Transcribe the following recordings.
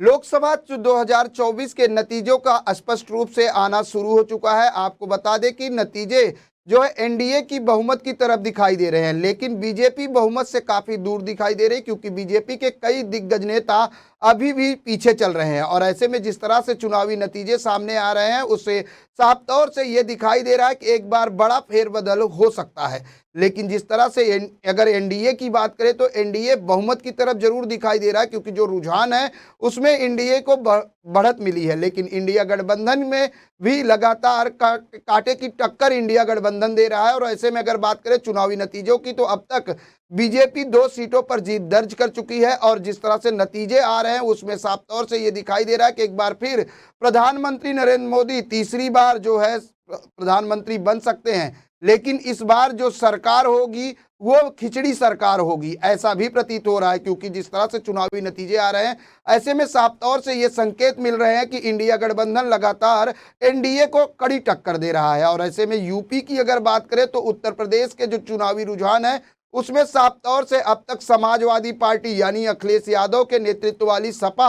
लोकसभा 2024 के नतीजों का स्पष्ट रूप से आना शुरू हो चुका है। आपको बता दें कि नतीजे जो है एनडीए की बहुमत की तरफ दिखाई दे रहे हैं, लेकिन बीजेपी बहुमत से काफी दूर दिखाई दे रही, क्योंकि बीजेपी के कई दिग्गज नेता अभी भी पीछे चल रहे हैं। और ऐसे में जिस तरह से चुनावी नतीजे सामने आ रहे हैं, उससे साफ तौर से यह दिखाई दे रहा है कि एक बार बड़ा फेरबदल हो सकता है। लेकिन जिस तरह से अगर एनडीए की बात करें तो एनडीए बहुमत की तरफ जरूर दिखाई दे रहा है, क्योंकि जो रुझान है उसमें एनडीए को बढ़त मिली है। लेकिन इंडिया गठबंधन में भी लगातार कांटे की टक्कर इंडिया गठबंधन दे रहा है। और ऐसे में अगर बात करें चुनावी नतीजों की, तो अब तक बीजेपी 2 सीटों पर जीत दर्ज कर चुकी है। और जिस तरह से नतीजे आ रहे हैं उसमें साफ तौर से ये दिखाई दे रहा है कि एक बार फिर प्रधानमंत्री नरेंद्र मोदी तीसरी बार जो है प्रधानमंत्री बन सकते हैं। लेकिन इस बार जो सरकार होगी वो खिचड़ी सरकार होगी, ऐसा भी प्रतीत हो रहा है, क्योंकि जिस तरह से चुनावी नतीजे आ रहे हैं ऐसे में साफ तौर से ये संकेत मिल रहे हैं कि इंडिया गठबंधन लगातार एनडीए को कड़ी टक्कर दे रहा है। और ऐसे में यूपी की अगर बात करें तो उत्तर प्रदेश के जो चुनावी रुझान है उसमें साफ तौर से अब तक समाजवादी पार्टी यानी अखिलेश यादव के नेतृत्व वाली सपा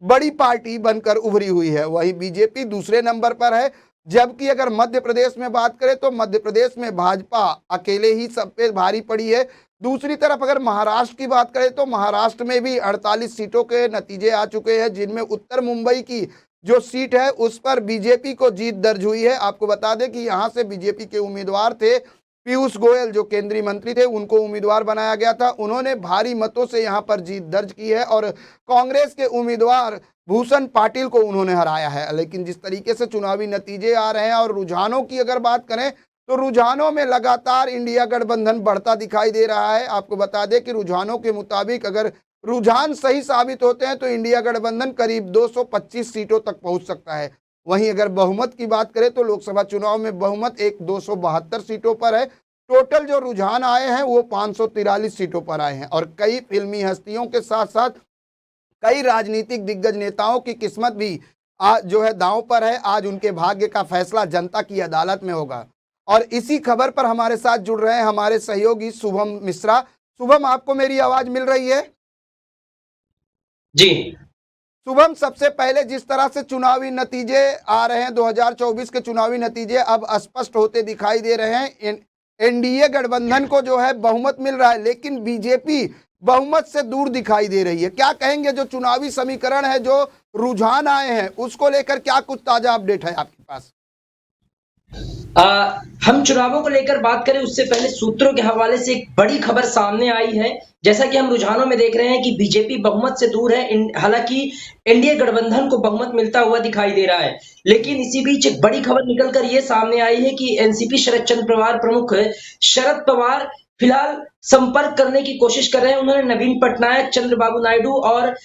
बड़ी पार्टी बनकर उभरी हुई है। वहीं बीजेपी दूसरे नंबर पर है। जबकि अगर मध्य प्रदेश में बात करें तो मध्य प्रदेश में भाजपा अकेले ही सब पे भारी पड़ी है। दूसरी तरफ अगर महाराष्ट्र की बात करें तो महाराष्ट्र में भी 48 सीटों के नतीजे आ चुके हैं, जिनमें उत्तर मुंबई की जो सीट है उस पर बीजेपी को जीत दर्ज हुई है। आपको बता दें कि यहां से बीजेपी के उम्मीदवार थे पीयूष गोयल, जो केंद्रीय मंत्री थे, उनको उम्मीदवार बनाया गया था। उन्होंने भारी मतों से यहां पर जीत दर्ज की है और कांग्रेस के उम्मीदवार भूषण पाटिल को उन्होंने हराया है। लेकिन जिस तरीके से चुनावी नतीजे आ रहे हैं और रुझानों की अगर बात करें तो रुझानों में लगातार इंडिया गठबंधन बढ़ता दिखाई दे रहा है। आपको बता दें कि रुझानों के मुताबिक अगर रुझान सही साबित होते हैं तो इंडिया गठबंधन करीब 225 सीटों तक पहुंच सकता है। वहीं अगर बहुमत की बात करें तो लोकसभा चुनाव में बहुमत एक 272 सीटों पर है। टोटल जो रुझान आए हैं वो 543 सीटों पर आए हैं। और कई फिल्मी हस्तियों के साथ साथ कई राजनीतिक दिग्गज नेताओं की किस्मत भी आज जो है दांव पर है। आज उनके भाग्य का फैसला जनता की अदालत में होगा। और इसी खबर पर हमारे साथ जुड़ रहे हैं हमारे सहयोगी शुभम मिश्रा। शुभम, आपको मेरी आवाज मिल रही है? जी शुभम, सबसे पहले जिस तरह से चुनावी नतीजे आ रहे हैं, 2024 के चुनावी नतीजे अब स्पष्ट होते दिखाई दे रहे हैं। एनडीए गठबंधन को जो है बहुमत मिल रहा है, लेकिन बीजेपी बहुमत से दूर दिखाई दे रही है। क्या कहेंगे, जो चुनावी समीकरण है, जो रुझान आए हैं, उसको लेकर क्या कुछ ताजा अपडेट है आपके पास? हम चुनावों को लेकर बात करें उससे पहले सूत्रों के हवाले से एक बड़ी खबर सामने आई है। जैसा कि हम रुझानों में देख रहे हैं कि बीजेपी बहुमत से दूर है, हालांकि एनडीए गठबंधन को बहुमत मिलता हुआ दिखाई दे रहा है। लेकिन इसी बीच एक बड़ी खबर निकलकर यह सामने आई है कि एनसीपी शरद चंद्र पवार प्रमुख शरद पवार फिलहाल संपर्क करने की कोशिश कर रहे हैं। उन्होंने नवीन पटनायक, चंद्रबाबू नायडू और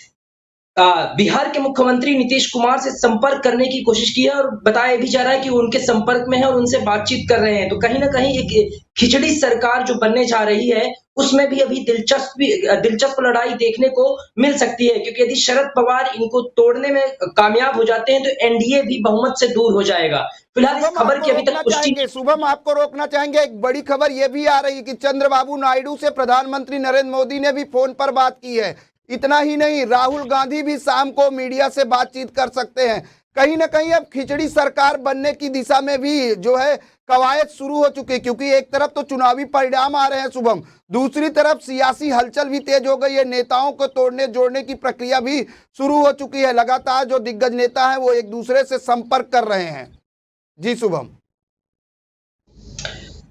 बिहार के मुख्यमंत्री नीतीश कुमार से संपर्क करने की कोशिश की है और बताया भी जा रहा है कि वो उनके संपर्क में है और उनसे बातचीत कर रहे हैं। तो कहीं ना कहीं एक खिचड़ी सरकार जो बनने जा रही है उसमें भी अभी दिलचस्प लड़ाई देखने को मिल सकती है, क्योंकि यदि शरद पवार इनको तोड़ने में कामयाब हो जाते हैं तो एनडीए भी बहुमत से दूर हो जाएगा। फिलहाल इस खबर की अभी तक पुष्टि। शुभम, आपको रोकना चाहेंगे, एक बड़ी खबर यह भी आ रही है कि चंद्रबाबू नायडू से प्रधानमंत्री नरेंद्र मोदी ने भी फोन पर बात की है। इतना ही नहीं, राहुल गांधी भी शाम को मीडिया से बातचीत कर सकते हैं। कहीं ना कहीं अब खिचड़ी सरकार बनने की दिशा में भी जो है कवायद शुरू हो चुकी है, क्योंकि एक तरफ तो चुनावी परिणाम आ रहे हैं शुभम, दूसरी तरफ सियासी हलचल भी तेज हो गई है। नेताओं को तोड़ने जोड़ने की प्रक्रिया भी शुरू हो चुकी है। लगातार जो दिग्गज नेता है वो एक दूसरे से संपर्क कर रहे हैं। जी शुभम।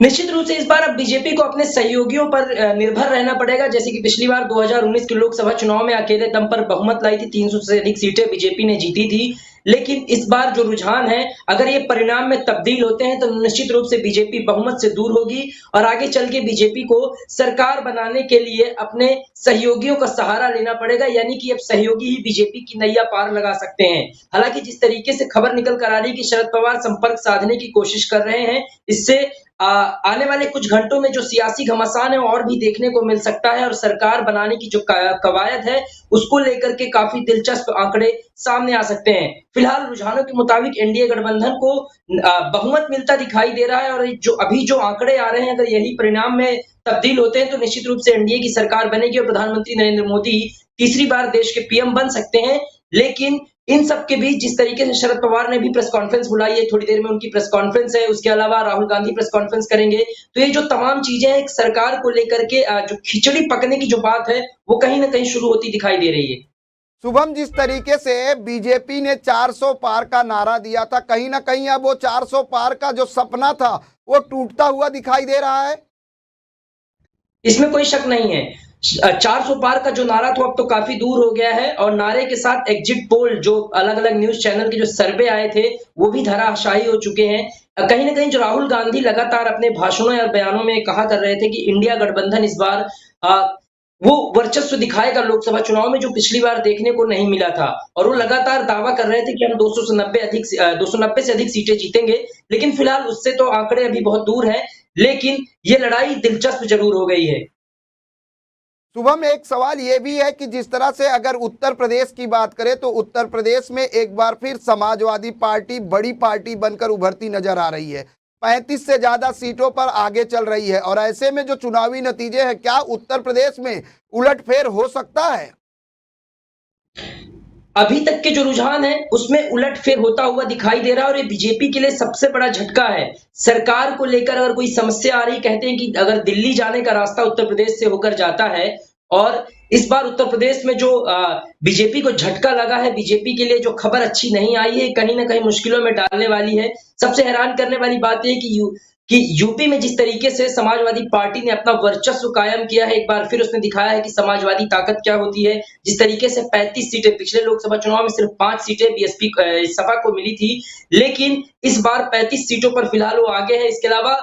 निश्चित रूप से इस बार अब बीजेपी को अपने सहयोगियों पर निर्भर रहना पड़ेगा। जैसे कि पिछली बार 2019 के लोकसभा चुनाव में अकेले दम पर बहुमत लाई थी, 300 से अधिक सीटें बीजेपी ने जीती थी। लेकिन इस बार जो रुझान है, अगर ये परिणाम में तब्दील होते हैं तो निश्चित रूप से बीजेपी बहुमत से दूर होगी और आगे चल के बीजेपी को सरकार बनाने के लिए अपने सहयोगियों का सहारा लेना पड़ेगा। यानी कि अब सहयोगी ही बीजेपी की नैया पार लगा सकते हैं। हालांकि जिस तरीके से खबर निकल कर आ रही है कि शरद पवार संपर्क साधने की कोशिश कर रहे हैं, इससे आने वाले कुछ घंटों में जो सियासी घमासान है और भी देखने को मिल सकता है और सरकार बनाने की जो कवायद है उसको लेकर के काफी दिलचस्प आंकड़े सामने आ सकते हैं। फिलहाल रुझानों के मुताबिक एनडीए गठबंधन को बहुमत मिलता दिखाई दे रहा है और जो आंकड़े आ रहे हैं, अगर यही परिणाम में तब्दील होते हैं तो निश्चित रूप से एनडीए की सरकार बनेगी और प्रधानमंत्री नरेंद्र मोदी तीसरी बार देश के पीएम बन सकते हैं। लेकिन इन सब के बीच जिस तरीके से शरद पवार ने भी प्रेस कॉन्फ्रेंस बुलाई है, थोड़ी देर में उनकी प्रेस कॉन्फ्रेंस है, उसके अलावा राहुल गांधी प्रेस कॉन्फ्रेंस करेंगे। तो ये जो तमाम चीजें हैं एक सरकार को लेकर के जो खिचड़ी पकने की जो बात है, वो कहीं न कहीं शुरू होती दिखाई दे रही है। शुभम, जिस तरीके से बीजेपी ने 400 पार का नारा दिया था, कहीं ना कहीं अब वो 400 पार का जो सपना था वो टूटता हुआ दिखाई दे रहा है। इसमें कोई शक नहीं है। 400 पार का जो नारा था अब तो काफी दूर हो गया है और नारे के साथ एग्जिट पोल जो अलग-अलग न्यूज़ चैनल के जो सर्वे आए थे, वो भी धराशायी हो चुके हैं। कहीं न कहीं जो राहुल गांधी लगातार अपने भाषणों या बयानों में कहा कर रहे थे कि इंडिया गठबंधन इस बार वो वर्चस्व दिखाएगा लोकसभा चुनाव में जो पिछली बार देखने को नहीं मिला था और वो लगातार दावा कर रहे थे कि हम 290 से अधिक सीटें जीतेंगे। लेकिन फिलहाल उससे तो आंकड़े अभी बहुत दूर हैं, लेकिन ये लड़ाई दिलचस्प जरूर हो गई है। शुभम, एक सवाल ये भी है कि जिस तरह से अगर उत्तर प्रदेश की बात करें तो उत्तर प्रदेश में एक बार फिर समाजवादी पार्टी बड़ी पार्टी बनकर उभरती नजर आ रही है, 35 से ज्यादा सीटों पर आगे चल रही है और ऐसे में जो चुनावी नतीजे हैं, क्या उत्तर प्रदेश में उलटफेर हो सकता है? अभी तक के जो रुझान है उसमें उलटफेर होता हुआ दिखाई दे रहा है और ये बीजेपी के लिए सबसे बड़ा झटका है। सरकार को लेकर अगर कोई समस्या आ रही, कहते हैं कि अगर दिल्ली जाने का रास्ता उत्तर प्रदेश से होकर जाता है और इस बार उत्तर प्रदेश में जो बीजेपी को झटका लगा है, बीजेपी के लिए जो खबर अच्छी नहीं आई है, कहीं न कहीं मुश्किलों में डालने वाली है। सबसे हैरान करने वाली बात ये है कि यूपी में जिस तरीके से समाजवादी पार्टी ने अपना वर्चस्व कायम किया है, एक बार फिर उसने दिखाया है कि समाजवादी ताकत क्या होती है। जिस तरीके से 35 सीटें, पिछले लोकसभा चुनाव में सिर्फ 5 सीटें बीएसपी सपा को मिली थी, लेकिन इस बार 35 सीटों पर फिलहाल वो आगे है। इसके अलावा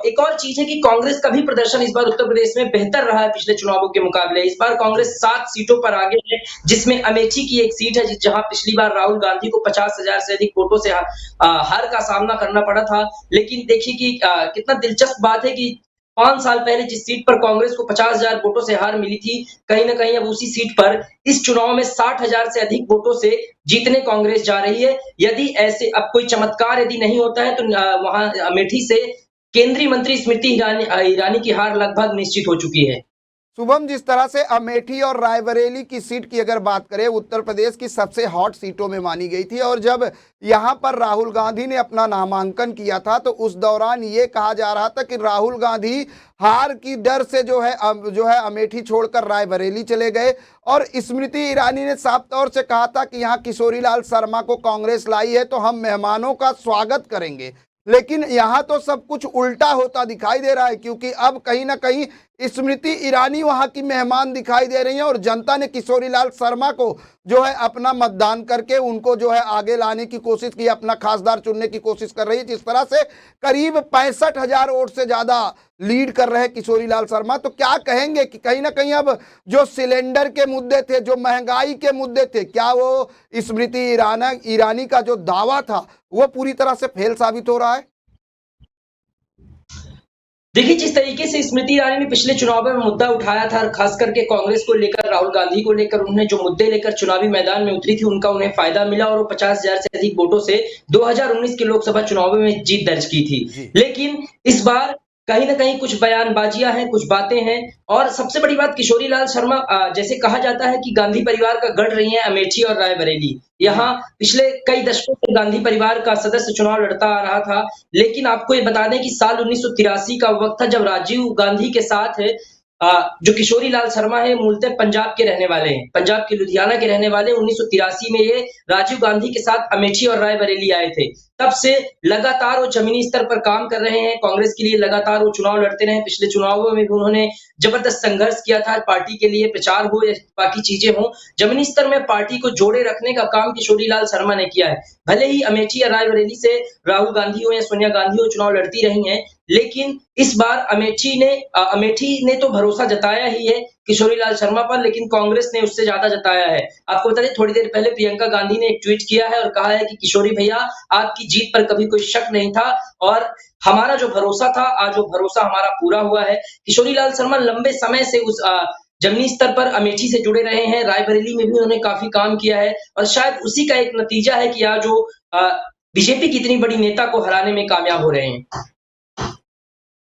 एक और चीज है कि कांग्रेस का भी प्रदर्शन इस बार उत्तर प्रदेश में बेहतर रहा है पिछले चुनावों के मुकाबले। इस बार कांग्रेस 7 सीटों पर आगे है, जिसमें अमेठी की एक सीट है जहां पिछली बार राहुल गांधी को 50,000 से अधिक वोटों से हार का सामना करना पड़ा था। लेकिन देखिए कि कितना दिलचस्प बात है कि 5 साल पहले जिस सीट पर कांग्रेस को 50,000 वोटों से हार मिली थी, कहीं न कहीं अब उसी सीट पर इस चुनाव में 60,000 से अधिक वोटों से जीतने कांग्रेस जा रही है। यदि ऐसे अब कोई चमत्कार यदि नहीं होता है तो वहां अमेठी से केंद्रीय मंत्री स्मृति ईरानी की हार लगभग निश्चित हो चुकी है। शुभम, जिस तरह से अमेठी और रायबरेली की सीट की अगर बात करें, उत्तर प्रदेश की सबसे हॉट सीटों में मानी गई थी और जब यहां पर राहुल गांधी ने अपना नामांकन किया था तो उस दौरान ये कहा जा रहा था कि राहुल गांधी हार की डर से जो है अमेठी छोड़कर रायबरेली चले गए और स्मृति ईरानी ने साफ तौर से कहा था कि यहाँ किशोरीलाल शर्मा को कांग्रेस लाई है तो हम मेहमानों का स्वागत करेंगे। लेकिन यहां तो सब कुछ उल्टा होता दिखाई दे रहा है, क्योंकि अब कहीं ना कहीं स्मृति ईरानी वहां की मेहमान दिखाई दे रही हैं और जनता ने किशोरीलाल शर्मा को जो है अपना मतदान करके उनको जो है आगे लाने की कोशिश की, अपना खासदार चुनने की कोशिश कर रही है। जिस तरह से करीब 65,000 वोट से ज्यादा लीड कर रहे हैं किशोरीलाल शर्मा, तो क्या कहेंगे कि कहीं ना कहीं अब जो सिलेंडर के मुद्दे थे, जो महंगाई के मुद्दे थे, क्या वो स्मृति ईरानी का जो दावा था वो पूरी तरह से फेल साबित हो रहा है? देखिए, जिस तरीके से स्मृति ईरानी ने पिछले चुनाव में मुद्दा उठाया था, खास करके कांग्रेस को लेकर, राहुल गांधी को लेकर, उन्होंने जो मुद्दे लेकर चुनावी मैदान में उतरी थी, उनका उन्हें फायदा मिला और वो 50,000 से अधिक वोटों से 2019 के लोकसभा चुनाव में जीत दर्ज की थी। लेकिन इस बार कहीं न कहीं कुछ बयानबाजियां हैं, कुछ बातें हैं और सबसे बड़ी बात किशोरीलाल शर्मा, जैसे कहा जाता है कि गांधी परिवार का गढ़ रही है अमेठी और रायबरेली। यहाँ पिछले कई दशकों से गांधी परिवार का सदस्य चुनाव लड़ता आ रहा था, लेकिन आपको ये बता दें कि साल 1983 का वक्त था जब राजीव गांधी के साथ जो किशोरीलाल शर्मा है मूलतः पंजाब के रहने वाले हैं, पंजाब के लुधियाना के रहने वाले। 1983 में ये राजीव गांधी के साथ अमेठी और रायबरेली आए थे। तब से लगातार वो जमीनी स्तर पर काम कर रहे हैं, कांग्रेस के लिए लगातार वो चुनाव लड़ते रहे। पिछले चुनावों में भी उन्होंने जबरदस्त संघर्ष किया था, पार्टी के लिए प्रचार हो या बाकी चीजें हों, जमीनी स्तर में पार्टी को जोड़े रखने का काम किशोरीलाल शर्मा ने किया है। भले ही अमेठी या रायबरेली से राहुल गांधी हो या सोनिया गांधी हो चुनाव लड़ती रही हैं, लेकिन इस बार अमेठी ने तो भरोसा जताया ही है किशोरीलाल शर्मा पर, लेकिन कांग्रेस ने उससे ज्यादा जताया है। आपको बता दें, थोड़ी देर पहले प्रियंका गांधी ने एक ट्वीट किया है और कहा है कि किशोरी भैया, आपकी जीत पर कभी कोई शक नहीं था और हमारा जो भरोसा था, आज वो भरोसा हमारा पूरा हुआ है। किशोरीलाल शर्मा लंबे समय से उस जमीनी स्तर पर अमेठी से जुड़े रहे हैं, रायबरेली में भी उन्होंने काफी काम किया है और शायद उसी का एक नतीजा है कि आज वो बीजेपी की इतनी बड़ी नेता को हराने में कामयाब हो रहे हैं।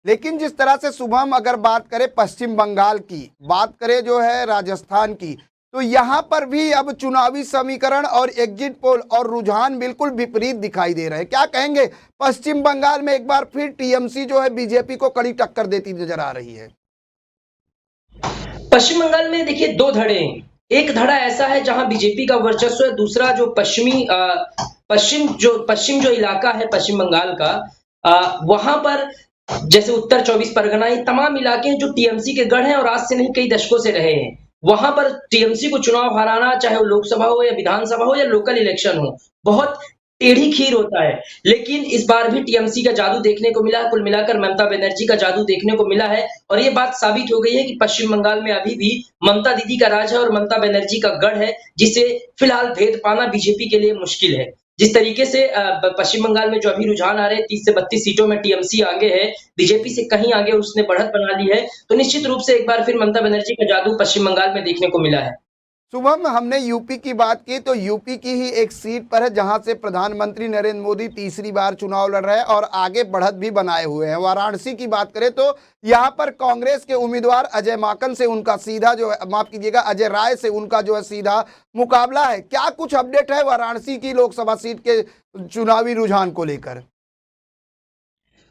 लेकिन जिस तरह से शुभम अगर बात करें पश्चिम बंगाल की, बात करें जो है राजस्थान की, तो यहाँ पर भी अब चुनावी समीकरण और एग्जिट पोल और रुझान बिल्कुल विपरीत दिखाई दे रहे हैं। क्या कहेंगे, पश्चिम बंगाल में एक बार फिर टीएमसी जो है बीजेपी को कड़ी टक्कर देती नजर आ रही है। पश्चिम बंगाल में देखिए दो धड़े हैं। एक धड़ा ऐसा है जहां बीजेपी का वर्चस्व है, दूसरा जो पश्चिम जो इलाका है पश्चिम बंगाल का, वहां पर जैसे उत्तर 24 परगना, ये तमाम इलाके हैं जो टीएमसी के गढ़ हैं और आज से नहीं कई दशकों से रहे हैं। वहां पर टीएमसी को चुनाव हराना, चाहे वो लोकसभा हो या विधानसभा हो या लोकल इलेक्शन हो, बहुत टेढ़ी खीर होता है। लेकिन इस बार भी टीएमसी का जादू देखने को मिला, कुल मिलाकर ममता बनर्जी का जादू देखने को मिला है और ये बात साबित हो गई है कि पश्चिम बंगाल में अभी भी ममता दीदी का राज है और ममता बनर्जी का गढ़ है, जिसे फिलहाल भेद पाना बीजेपी के लिए मुश्किल है। जिस तरीके से पश्चिम बंगाल में जो अभी रुझान आ रहे हैं, 30 से 32 सीटों में टीएमसी आगे है, बीजेपी से कहीं आगे उसने बढ़त बना ली है, तो निश्चित रूप से एक बार फिर ममता बनर्जी का जादू पश्चिम बंगाल में देखने को मिला है। शुभम, हमने यूपी की बात की तो यूपी की ही एक सीट पर है जहां से प्रधानमंत्री नरेंद्र मोदी तीसरी बार चुनाव लड़ रहे हैं और आगे बढ़त भी बनाए हुए हैं। वाराणसी की बात करें तो यहां पर कांग्रेस के उम्मीदवार अजय माकन से उनका सीधा जो है, माफ कीजिएगा, अजय राय से उनका जो है सीधा मुकाबला है। क्या कुछ अपडेट है वाराणसी की लोकसभा सीट के चुनावी रुझान को लेकर?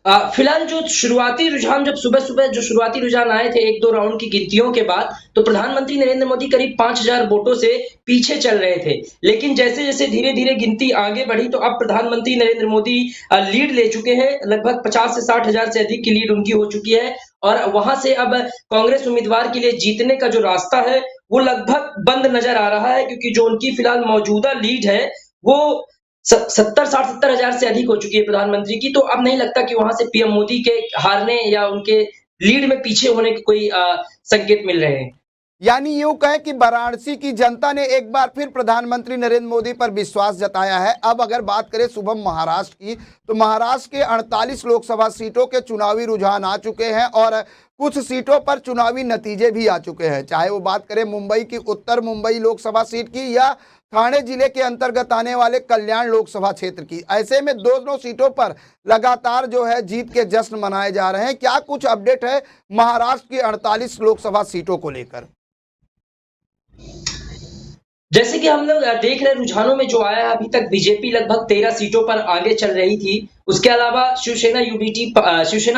फिलहाल जो शुरुआती रुझान, जब सुबह सुबह जो शुरुआती रुझान आए थे 1-2 राउंड की गिनतियों के बाद, तो प्रधानमंत्री नरेंद्र मोदी करीब 5000 वोटों से पीछे चल रहे थे। लेकिन जैसे जैसे धीरे धीरे गिनती आगे बढ़ी तो अब प्रधानमंत्री नरेंद्र मोदी लीड ले चुके हैं। लगभग 50 से 60 हजार से अधिक की लीड उनकी हो चुकी है और वहां से अब कांग्रेस उम्मीदवार के लिए जीतने का जो रास्ता है वो लगभग बंद नजर आ रहा है, क्योंकि जो उनकी फिलहाल मौजूदा लीड है वो 70 हजार से अधिक हो चुकी है प्रधानमंत्री की। तो अब नहीं लगता कि वहां से पीएम मोदी के हारने या उनके लीड में पीछे होने के कोई संकेत मिल रहे हैं। यानी यूं कहें कि वाराणसी की जनता ने एक बार फिर प्रधानमंत्री नरेंद्र मोदी पर विश्वास जताया है। अब अगर बात करें शुभम महाराष्ट्र की, तो महाराष्ट्र के 48 लोकसभा सीटों के चुनावी रुझान आ चुके हैं और कुछ सीटों पर चुनावी नतीजे भी आ चुके हैं। चाहे वो बात करें मुंबई की उत्तर मुंबई लोकसभा सीट की या ठाणे जिले के अंतर्गत आने वाले कल्याण लोकसभा क्षेत्र की। ऐसे में दोनों सीटों पर लगातार जो है जीत के जश्न मनाए जा रहे हैं। क्या कुछ अपडेट है महाराष्ट्र की 48 लोकसभा सीटों को लेकर? जैसे कि हम लोग देख रहे रुझानों में जो आया है, अभी तक बीजेपी लगभग 13 सीटों पर आगे चल रही थी। उसके अलावा शिवसेना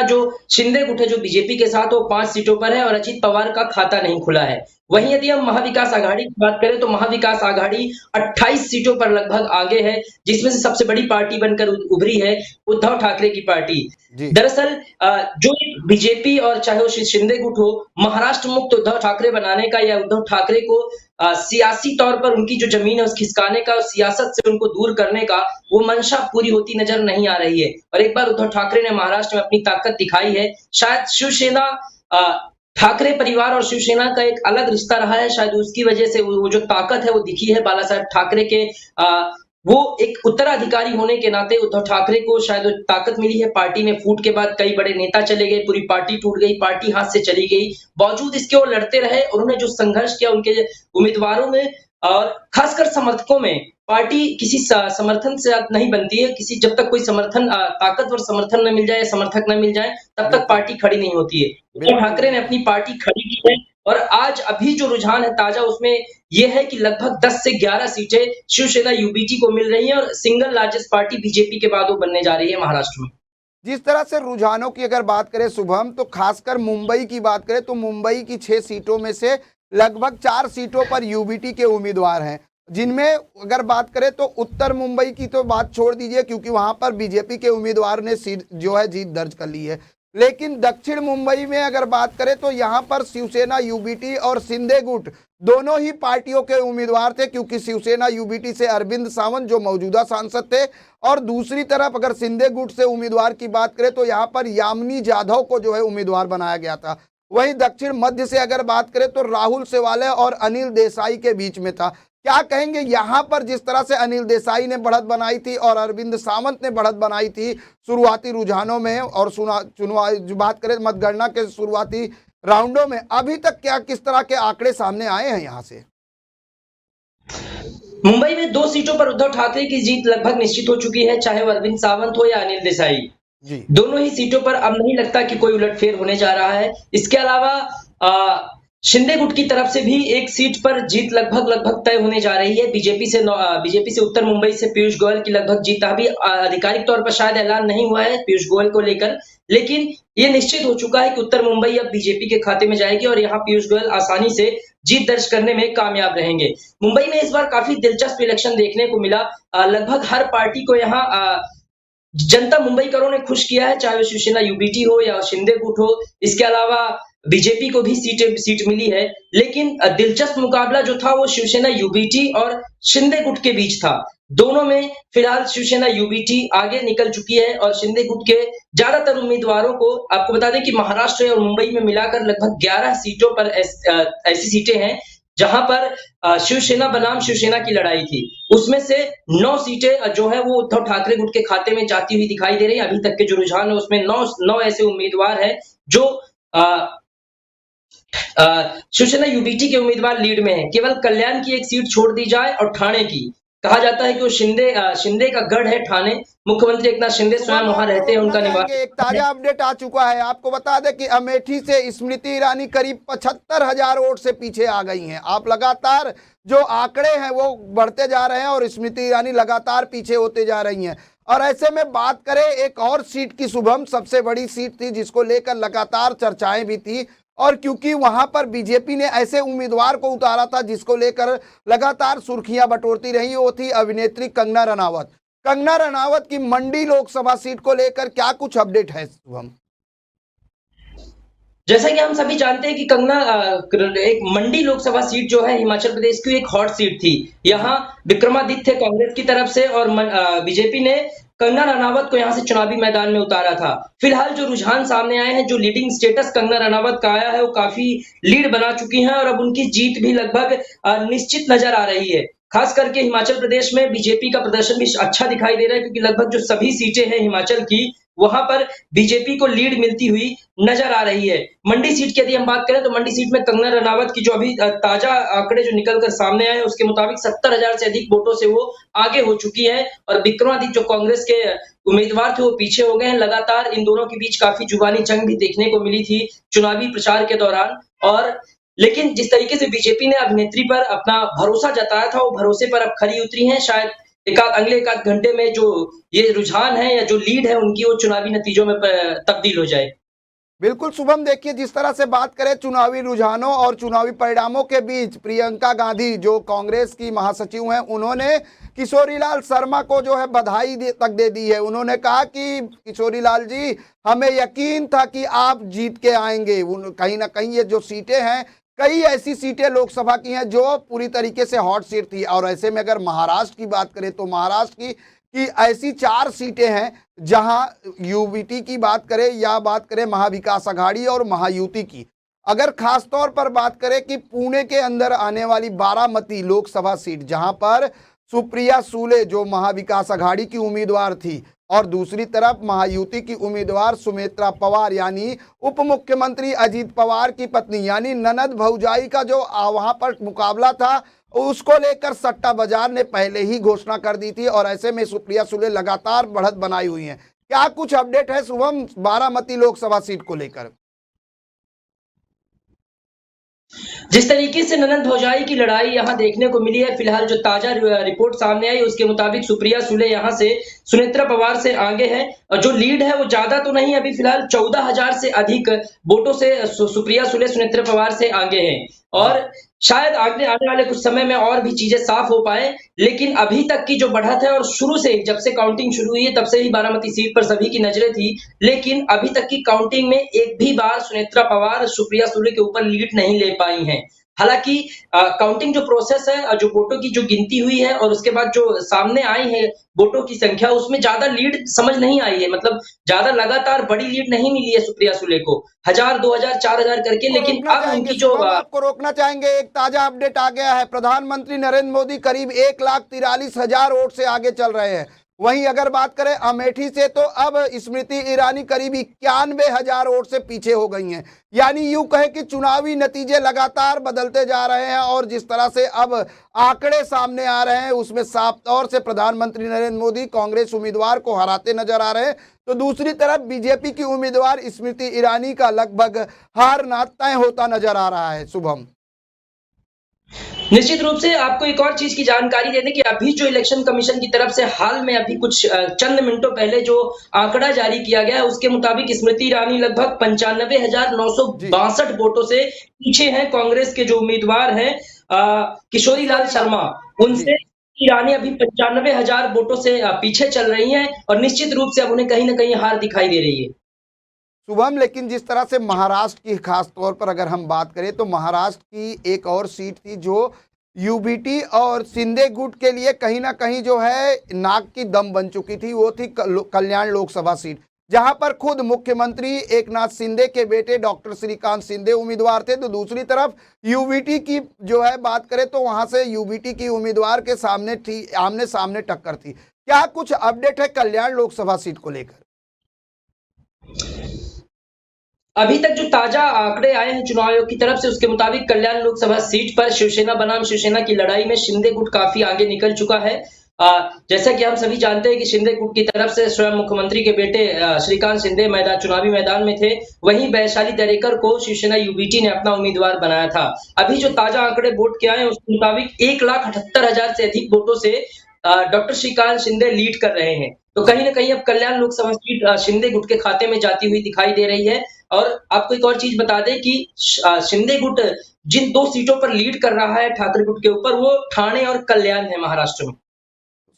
जो शिंदे गुट है जो बीजेपी के साथ, वो 5 सीटों पर है और अजित पवार का खाता नहीं खुला है। वहीं यदि हम महाविकास आघाड़ी की बात करें तो महाविकास आघाड़ी 28 सीटों पर लगभग आगे है, जिसमें से सबसे बड़ी पार्टी बनकर उभरी है उद्धव ठाकरे की पार्टी। दरअसल जो बीजेपी और चाहे वो शिंदे गुट हो, महाराष्ट्र मुक्त उद्धव ठाकरे बनाने का या उद्धव ठाकरे को सियासी तौर पर उनकी जो जमीन है उस खिसकाने का, सियासत से उनको दूर करने का वो मंशा पूरी होती नजर नहीं आ रही है। और एक बार उद्धव ठाकरे ने महाराष्ट्र में अपनी ताकत दिखाई है। शायद शिवसेना, ठाकरे परिवार और शिवसेना का एक अलग रिश्ता रहा है, शायद उसकी वजह से वो जो ताकत है वो दिखी है बाला साहेब ठाकरे के। वो एक उत्तराधिकारी होने के नाते उद्धव ठाकरे को शायद ताकत मिली है। पार्टी में फूट के बाद कई बड़े नेता चले गए, पूरी पार्टी टूट गई, पार्टी हाथ से चली गई। बावजूद इसके वो लड़ते रहे और उन्होंने जो संघर्ष किया उनके उम्मीदवारों में और खासकर समर्थकों में, पार्टी किसी समर्थन से नहीं बनती है। किसी जब तक कोई समर्थन, ताकतवर समर्थन न मिल जाए, समर्थक न मिल जाए, तब तक पार्टी खड़ी नहीं होती है। उद्धव ठाकरे ने अपनी पार्टी खड़ी की है और आज अभी जो रुझान है ताजा, उसमें यह है कि लगभग 10 से 11 सीटें शिवसेना यूबीटी को मिल रही हैं और सिंगल लार्जेस्ट पार्टी बीजेपी के बाद वो बनने जा रही है महाराष्ट्र में। जिस तरह से रुझानों की अगर बात करें शुभम, तो खासकर मुंबई की बात करें तो मुंबई की 6 सीटों में से लगभग 4 सीटों पर यूबीटी के उम्मीदवार हैं, जिनमें अगर बात करें तो उत्तर मुंबई की तो बात छोड़ दीजिए क्योंकि वहां पर बीजेपी के उम्मीदवार ने सीट जो है जीत दर्ज कर ली है। लेकिन दक्षिण मुंबई में अगर बात करें तो यहां पर शिवसेना यूबीटी और शिंदे गुट दोनों ही पार्टियों के उम्मीदवार थे, क्योंकि शिवसेना यूबीटी से अरविंद सावंत जो मौजूदा सांसद थे और दूसरी तरफ अगर शिंदे गुट से उम्मीदवार की बात करें तो यहां पर यामिनी जाधव को जो है उम्मीदवार बनाया गया था। वहीं दक्षिण मध्य से अगर बात करें तो राहुल सेवाले और अनिल देसाई के बीच में था। क्या कहेंगे यहां पर जिस तरह से अनिल देसाई ने बढ़त बनाई थी और अरविंद सावंत ने बढ़त बनाई थी शुरुआती रुझानों में और बात करें मतगणना के शुरुआती राउंडों में, अभी तक क्या किस तरह के आंकड़े सामने आए हैं यहां से? मुंबई में 2 सीटों पर उद्धव ठाकरे की जीत लगभग निश्चित हो चुकी है, चाहे वो अरविंद सावंत हो या अनिल देसाई। दोनों ही सीटों पर अब नहीं लगता कि कोई उलटफेर होने जा रहा है। इसके अलावा शिंदे गुट की तरफ से भी एक सीट पर जीत लगभग तय होने जा रही है। बीजेपी से उत्तर मुंबई से पीयूष गोयल की लगभग जीत। अभी आधिकारिक तौर पर शायद ऐलान नहीं हुआ है पीयूष गोयल को लेकर, लेकिन ये निश्चित हो चुका है कि उत्तर मुंबई अब बीजेपी के खाते में जाएगी और यहाँ पीयूष गोयल आसानी से जीत दर्ज करने में कामयाब रहेंगे। मुंबई में इस बार काफी दिलचस्प इलेक्शन देखने को मिला। लगभग हर पार्टी को यहाँ जनता मुंबईकरों ने खुश किया है, चाहे वो शिवसेना यूबीटी हो या शिंदे गुट हो। इसके अलावा बीजेपी को भी सीट मिली है, लेकिन दिलचस्प मुकाबला जो था वो शिवसेना यूबीटी और शिंदे गुट के बीच था। दोनों में फिलहाल शिवसेना यूबीटी आगे निकल चुकी है और शिंदे गुट के ज्यादातर उम्मीदवारों को, आपको बता दें कि महाराष्ट्र और मुंबई में मिलाकर लगभग 11 सीटों पर ऐसी सीटें हैं जहां पर शिवसेना बनाम शिवसेना की लड़ाई थी। उसमें से 9 सीटें जो है वो उद्धव ठाकरे गुट के खाते में जाती हुई दिखाई दे रही है। अभी तक के जो रुझान है उसमें 9 ऐसे उम्मीदवार हैं जो शिवसेना यूबीटी के उम्मीदवार लीड में है। केवल कल्याण की एक सीट छोड़ दी जाए और ठाणे की, कहा जाता है कि वो शिंदे का गढ़ है ठाणे। मुख्यमंत्री एकनाथ शिंदे स्वयं वहां रहते हैं, उनका निवास। एक ताजा अपडेट आ चुका है, आपको बता दें कि अमेठी से स्मृति ईरानी करीब 75,000 वोट से पीछे आ गई हैं। आप लगातार जो आंकड़े हैं वो बढ़ते जा रहे हैं और स्मृति ईरानी लगातार पीछे होते जा रही हैं। और ऐसे में बात करें एक और सीट की, शुभम सबसे बड़ी सीट थी जिसको लेकर लगातार चर्चाएं भी थी, और क्योंकि वहां पर बीजेपी ने ऐसे उम्मीदवार को उतारा था जिसको लेकर लगातार सुर्खियां बटोरती रही, वो थी अभिनेत्री कंगना रनावत। कंगना रनावत की मंडी लोकसभा सीट को लेकर क्या कुछ अपडेट है शुभम? जैसा कि हम सभी जानते हैं कि कंगना एक मंडी लोकसभा सीट जो है हिमाचल प्रदेश की एक हॉट सीट थी। यहाँ विक्रमादित्य कांग्रेस की तरफ से और बीजेपी ने कंगना रनावत को यहां से चुनावी मैदान में उतारा था। फिलहाल जो रुझान सामने आए हैं, जो लीडिंग स्टेटस कंगना रनावत का आया है, वो काफी लीड बना चुकी हैं और अब उनकी जीत भी लगभग निश्चित नजर आ रही है। खास करके हिमाचल प्रदेश में बीजेपी का प्रदर्शन भी अच्छा दिखाई दे रहा है, क्योंकि लगभग जो सभी सीटें हैं हिमाचल की, वहां पर बीजेपी को लीड मिलती हुई नजर आ रही है। मंडी सीट की यदि हम बात करें तो मंडी सीट में कंगना रनावत की जो अभी ताजा आंकड़े जो निकलकर सामने आए हैं उसके मुताबिक 70,000 से अधिक वोटों से वो आगे हो चुकी है और विक्रमादित्य जो कांग्रेस के उम्मीदवार थे वो पीछे हो गए हैं। लगातार इन दोनों के बीच काफी जुबानी जंग भी देखने को मिली थी चुनावी प्रचार के दौरान। और लेकिन जिस तरीके से बीजेपी ने अभिनेत्री पर अपना भरोसा जताया था, वो भरोसे पर अब खरी उतरी हैं। शायद अगले एक आध घंटे में जो ये रुझान है या जो लीड है उनकी, वो चुनावी नतीजों में तब्दील हो जाए। बिल्कुल शुभम, देखिए जिस तरह से बात करें चुनावी रुझानों और चुनावी परिणामों के बीच, प्रियंका गांधी जो कांग्रेस की महासचिव हैं, उन्होंने किशोरीलाल शर्मा को जो है बधाई तक दे दी है। उन्होंने कहा कि किशोरीलाल जी, हमें यकीन था कि आप जीत के आएंगे। कहीं ना कहीं ये जो सीटें हैं, कई ऐसी सीटें लोकसभा की हैं जो पूरी तरीके से हॉट सीट थी। और ऐसे में अगर महाराष्ट्र की बात करें तो महाराष्ट्र की ऐसी 4 सीटें हैं जहां यूबीटी की बात करें या बात करें महाविकास अघाड़ी और महायुति की। अगर खास तौर पर बात करें कि पुणे के अंदर आने वाली बारामती लोकसभा सीट, जहां पर सुप्रिया सुले जो महाविकास अघाड़ी की उम्मीदवार थी और दूसरी तरफ महायुति की उम्मीदवार सुमित्रा पवार यानी उप मुख्यमंत्री अजीत पवार की पत्नी यानी ननद भौजाई का जो वहां पर मुकाबला था, उसको लेकर सट्टा बाजार ने पहले ही घोषणा कर दी थी। और ऐसे में सुप्रिया सुले लगातार बढ़त बनाई हुई हैं। क्या कुछ अपडेट है शुभम बारामती लोकसभा सीट को लेकर? जिस तरीके से ननद भौजाई की लड़ाई यहां देखने को मिली है, फिलहाल जो ताजा रिपोर्ट सामने आई उसके मुताबिक सुप्रिया सुले यहां से सुनेत्रा पवार से आगे है और जो लीड है वो ज्यादा तो नहीं, अभी फिलहाल 14,000 से अधिक वोटों से सुप्रिया सुले सुनेत्रा पवार से आगे हैं। और शायद आगे आने वाले कुछ समय में और भी चीजें साफ हो पाए, लेकिन अभी तक की जो बढ़त है, और शुरू से जब से काउंटिंग शुरू हुई है तब से ही बारामती सीट पर सभी की नजरें थी, लेकिन अभी तक की काउंटिंग में एक भी बार सुनेत्रा पवार सुप्रिया सुले के ऊपर लीड नहीं ले पाई हैं। हालांकि काउंटिंग जो प्रोसेस है, जो वोटों की जो गिनती हुई है और उसके बाद जो सामने आई है वोटों की संख्या, उसमें ज्यादा लीड समझ नहीं आई है। मतलब ज्यादा लगातार बड़ी लीड नहीं मिली है सुप्रिया सुले को, 1000, 2000, 4000 करके। लेकिन अब उनकी जो आपको रोकना चाहेंगे, एक ताजा अपडेट आ गया है। प्रधानमंत्री नरेंद्र मोदी करीब 1,43,000 वोट से आगे चल रहे हैं। वहीं अगर बात करें अमेठी से तो अब स्मृति ईरानी करीब 91,000 वोट से पीछे हो गई हैं। यानी यूं कहे कि चुनावी नतीजे लगातार बदलते जा रहे हैं और जिस तरह से अब आंकड़े सामने आ रहे हैं उसमें साफ तौर से प्रधानमंत्री नरेंद्र मोदी कांग्रेस उम्मीदवार को हराते नजर आ रहे हैं, तो दूसरी तरफ बीजेपी की उम्मीदवार स्मृति ईरानी का लगभग हार ना तय होता नजर आ रहा है। शुभम, निश्चित रूप से आपको एक और चीज की जानकारी दे दें कि अभी जो इलेक्शन कमीशन की तरफ से हाल में अभी कुछ चंद मिनटों पहले जो आंकड़ा जारी किया गया है उसके मुताबिक स्मृति ईरानी लगभग 95,962 वोटों से पीछे हैं कांग्रेस के जो उम्मीदवार हैं किशोरी लाल शर्मा, उनसे ईरानी अभी 95,000 वोटों से पीछे चल रही हैं और निश्चित रूप से अब उन्हें कहीं ना कहीं हार दिखाई दे रही है। शुभम, लेकिन जिस तरह से महाराष्ट्र की खास तौर पर अगर हम बात करें तो महाराष्ट्र की एक और सीट थी जो यूबीटी और शिंदे गुट के लिए कहीं ना कहीं जो है नाक की दम बन चुकी थी, वो थी कल्याण लोकसभा सीट, जहां पर खुद मुख्यमंत्री एकनाथ शिंदे के बेटे डॉक्टर श्रीकांत शिंदे उम्मीदवार थे। तो दूसरी तरफ यूबीटी की जो है बात करें तो वहां से यूबीटी की उम्मीदवार के सामने थी, आमने सामने टक्कर थी। क्या कुछ अपडेट है कल्याण लोकसभा सीट को लेकर? अभी तक जो ताजा आंकड़े आए हैं चुनाव आयोग की तरफ से उसके मुताबिक कल्याण लोकसभा सीट पर शिवसेना बनाम शिवसेना की लड़ाई में शिंदे गुट काफी आगे निकल चुका है। जैसा कि हम सभी जानते हैं कि शिंदे गुट की तरफ से स्वयं मुख्यमंत्री के बेटे श्रीकांत शिंदे चुनावी मैदान में थे, वहीं वैशाली दरेकर को शिवसेना यूबीटी ने अपना उम्मीदवार बनाया था। अभी जो ताजा आंकड़े वोट के आए हैं उसके मुताबिक 1,78,000 से अधिक वोटों से डॉक्टर श्रीकांत शिंदे लीड कर रहे हैं। तो कहीं ना कहीं अब कल्याण लोकसभा सीट शिंदे गुट के खाते में जाती हुई दिखाई दे रही है। और आपको एक और चीज बता दें कि शिंदे गुट जिन 2 सीटों पर लीड कर रहा है ठाकरे गुट के ऊपर, वो ठाणे और कल्याण है महाराष्ट्र में।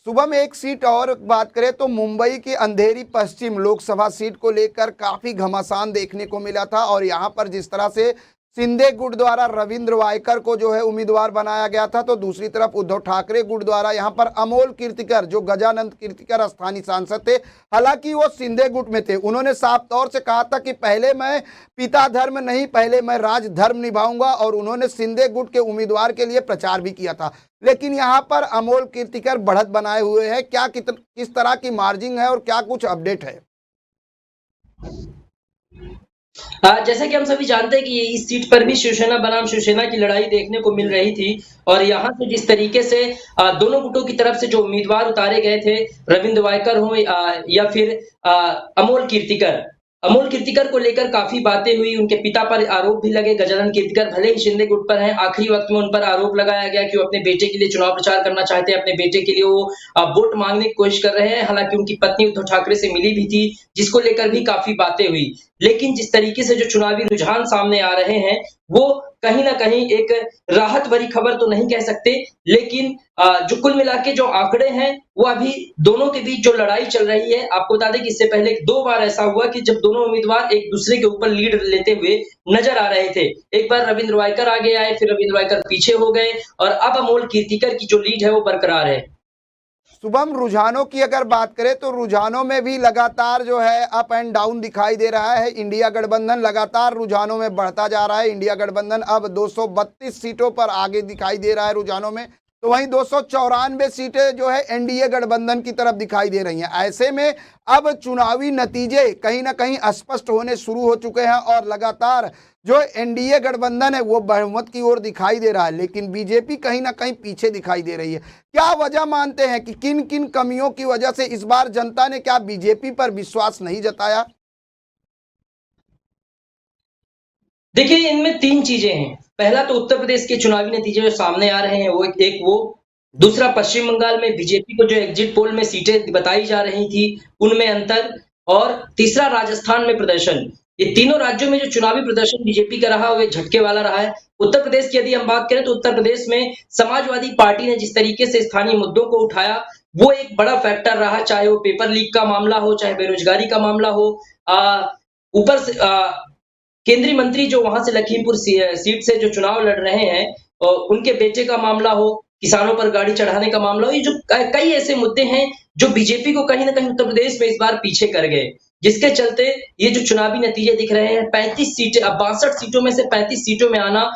सुबह में एक सीट और बात करें तो मुंबई की अंधेरी पश्चिम लोकसभा सीट को लेकर काफी घमासान देखने को मिला था और यहां पर जिस तरह से शिंदे गुट द्वारा रविंद्र वायकर को जो है उम्मीदवार बनाया गया था, तो दूसरी तरफ उद्धव ठाकरे गुट द्वारा यहां पर अमोल कीर्तिकर जो गजानंद कीर्तिकर स्थानीय सांसद थे, हालांकि वो शिंदे गुट में थे, उन्होंने साफ तौर से कहा था कि पहले मैं पिता धर्म नहीं, पहले मैं राज धर्म निभाऊंगा और उन्होंने शिंदे गुट के उम्मीदवार के लिए प्रचार भी किया था। लेकिन यहाँ पर अमोल कीर्तिकर बढ़त बनाए हुए हैं। क्या किस तरह की मार्जिन है और क्या कुछ अपडेट है? जैसा कि हम सभी जानते हैं कि इस सीट पर भी शिवसेना बनाम शिवसेना की लड़ाई देखने को मिल रही थी और यहाँ से जिस तरीके से दोनों गुटों की तरफ से जो उम्मीदवार उतारे गए थे, रविंद्र वायकर हो या फिर अमोल कीर्तिकर को लेकर काफी बातें हुई, उनके पिता पर आरोप भी लगे। गजानन कीर्तिकर भले ही शिंदे गुट पर हैं, आखिरी वक्त में उन पर आरोप लगाया गया कि वो अपने बेटे के लिए चुनाव प्रचार करना चाहते हैं, अपने बेटे के लिए वो वोट मांगने की कोशिश कर रहे हैं। हालांकि उनकी पत्नी उद्धव ठाकरे से मिली भी थी, जिसको लेकर भी काफी बातें हुई। लेकिन जिस तरीके से जो चुनावी रुझान सामने आ रहे हैं, वो कहीं ना कहीं एक राहत भरी खबर तो नहीं कह सकते, लेकिन जो कुल मिला के जो आंकड़े हैं वो अभी दोनों के बीच जो लड़ाई चल रही है, आपको बता दें कि इससे पहले 2 बार ऐसा हुआ कि जब दोनों उम्मीदवार एक दूसरे के ऊपर लीड लेते हुए नजर आ रहे थे। एक बार रविंद्र वायकर आगे आए, फिर रविंद्र वायकर पीछे हो गए और अब अमोल कीर्तिकर की जो लीड है वो बरकरार है। शुभम, रुझानों की अगर बात करें तो रुझानों में भी लगातार जो है अप एंड डाउन दिखाई दे रहा है। इंडिया गठबंधन लगातार रुझानों में बढ़ता जा रहा है। इंडिया गठबंधन अब 232 सीटों पर आगे दिखाई दे रहा है रुझानों में, तो वहीं 294 सीटें जो है एनडीए गठबंधन की तरफ दिखाई दे रही हैं। ऐसे में अब चुनावी नतीजे कहीं ना कहीं स्पष्ट होने शुरू हो चुके हैं और लगातार जो एनडीए गठबंधन है वो बहुमत की ओर दिखाई दे रहा है, लेकिन बीजेपी कहीं ना कहीं पीछे दिखाई दे रही है। क्या वजह मानते हैं कि किन किन कमियों की वजह से इस बार जनता ने क्या बीजेपी पर विश्वास नहीं जताया? देखिए, इनमें 3 चीजें हैं। पहला तो उत्तर प्रदेश के चुनावी नतीजे जो सामने आ रहे हैं वो दूसरा पश्चिम बंगाल में बीजेपी को जो एग्जिट पोल में सीटें बताई जा रही थी उनमें अंतर, और तीसरा राजस्थान में प्रदर्शन। ये तीनों राज्यों में जो चुनावी प्रदर्शन बीजेपी का रहा वो एक झटके वाला रहा है। उत्तर प्रदेश की यदि हम बात करें तो उत्तर प्रदेश में समाजवादी पार्टी ने जिस तरीके से स्थानीय मुद्दों को उठाया वो एक बड़ा फैक्टर रहा, चाहे वो पेपर लीक का मामला हो, चाहे बेरोजगारी का मामला हो, ऊपर से केंद्रीय मंत्री जो वहां से लखीमपुर सीट से जो चुनाव लड़ रहे हैं उनके बेटे का मामला हो, किसानों पर गाड़ी चढ़ाने का मामला हो, ये जो कई ऐसे मुद्दे हैं जो बीजेपी को कहीं ना कहीं उत्तर प्रदेश में इस बार पीछे कर गए, जिसके चलते ये जो चुनावी नतीजे दिख रहे हैं 35 सीटें, अब 62 सीटों में से 35 सीटों में आना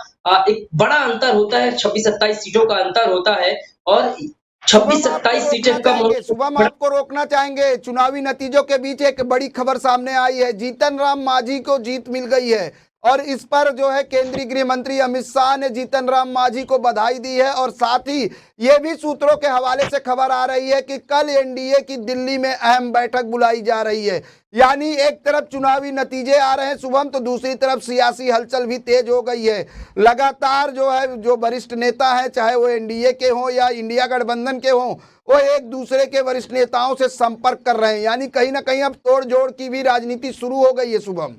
एक बड़ा अंतर होता है, 26-27 सीटों का अंतर होता है। और 26 शुभम आपको 27 रोकना सीटें कम चाहेंगे, होने शुभम आपको रोकना चाहेंगे। चुनावी नतीजों के बीच एक बड़ी खबर सामने आई है, जीतन राम मांझी को जीत मिल गई है और इस पर जो है केंद्रीय गृह मंत्री अमित शाह ने जीतन राम मांझी को बधाई दी है और साथ ही ये भी सूत्रों के हवाले से खबर आ रही है कि कल एनडीए की दिल्ली में अहम बैठक बुलाई जा रही है। यानी एक तरफ चुनावी नतीजे आ रहे हैं शुभम, तो दूसरी तरफ सियासी हलचल भी तेज हो गई है। लगातार जो है जो वरिष्ठ नेता है, चाहे वो एनडीए के हों या इंडिया गठबंधन के हों, वो एक दूसरे के वरिष्ठ नेताओं से संपर्क कर रहे हैं। यानी कहीं ना कहीं अब तोड़ जोड़ की भी राजनीति शुरू हो गई है शुभम।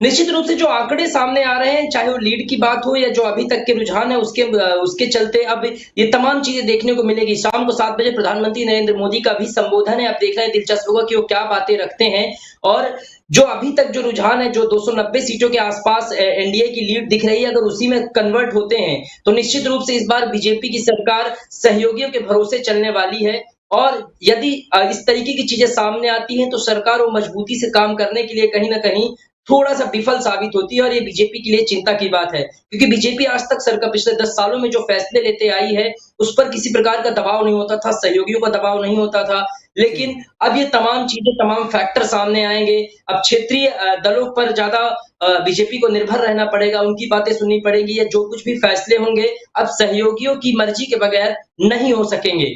निश्चित रूप से जो आंकड़े सामने आ रहे हैं, चाहे वो लीड की बात हो या जो अभी तक के रुझान है उसके चलते अब ये तमाम चीजें देखने को मिलेगी। शाम को 7 बजे प्रधानमंत्री नरेंद्र मोदी का भी संबोधन है। अब देखना है दिलचस्प होगा कि वो क्या बातें रखते हैं। और जो अभी तक जो रुझान है, जो 290 सीटों के आसपास एनडीए की लीड दिख रही है, अगर उसी में कन्वर्ट होते हैं तो निश्चित रूप से इस बार बीजेपी की सरकार सहयोगियों के भरोसे चलने वाली है। और यदि इस तरीके की चीजें सामने आती हैं तो सरकार वो मजबूती से काम करने के लिए कहीं न कहीं थोड़ा-सा विफल साबित होती है और ये बीजेपी के लिए चिंता की बात है। क्योंकि बीजेपी आज तक सरकार पिछले 10 सालों में जो फैसले लेते आई है, उस पर किसी प्रकार का दबाव नहीं होता था, सहयोगियों का दबाव नहीं होता था। लेकिन अब ये तमाम चीज़ें, तमाम फैक्टर सामने आएँगे। अब क्षेत्रीय दलों पर ज़्यादा बीजेपी को निर्भर रहना पड़ेगा, उनकी बातें सुननी पड़ेंगी या जो कुछ भी फैसले होंगे, अब सहयोगियों की मर्जी के बगैर नहीं हो सकेंगे।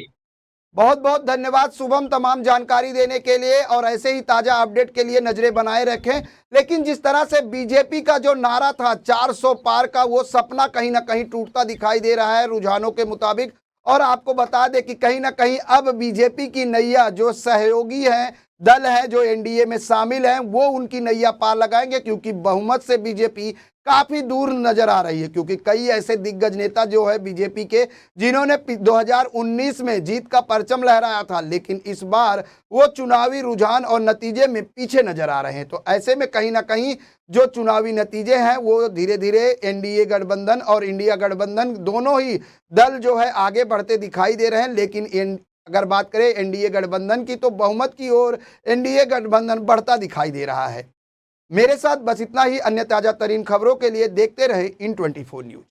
बहुत बहुत धन्यवाद शुभम तमाम जानकारी देने के लिए, और ऐसे ही ताजा अपडेट के लिए नजरें बनाए रखें। लेकिन जिस तरह से बीजेपी का जो नारा था 400 पार का, वो सपना कहीं ना कहीं टूटता दिखाई दे रहा है रुझानों के मुताबिक। और आपको बता दें कि कहीं ना कहीं अब बीजेपी की नैया, जो सहयोगी हैं, दल हैं जो एनडीए में शामिल हैं, वो उनकी नैया पार लगाएंगे, क्योंकि बहुमत से बीजेपी काफी दूर नजर आ रही है। क्योंकि कई ऐसे दिग्गज नेता जो है बीजेपी के, जिन्होंने 2019 में जीत का परचम लहराया था, लेकिन इस बार वो चुनावी रुझान और नतीजे में पीछे नजर आ रहे हैं। तो ऐसे में कहीं ना कहीं जो चुनावी नतीजे हैं वो धीरे धीरे एनडीए गठबंधन और इंडिया गठबंधन दोनों ही दल जो है आगे बढ़ते दिखाई दे रहे हैं। लेकिन अगर बात करें एनडीए गठबंधन की, तो बहुमत की ओर एनडीए गठबंधन बढ़ता दिखाई दे रहा है। मेरे साथ बस इतना ही। अन्य ताजा तरीन खबरों के लिए देखते रहे इन 24 न्यूज।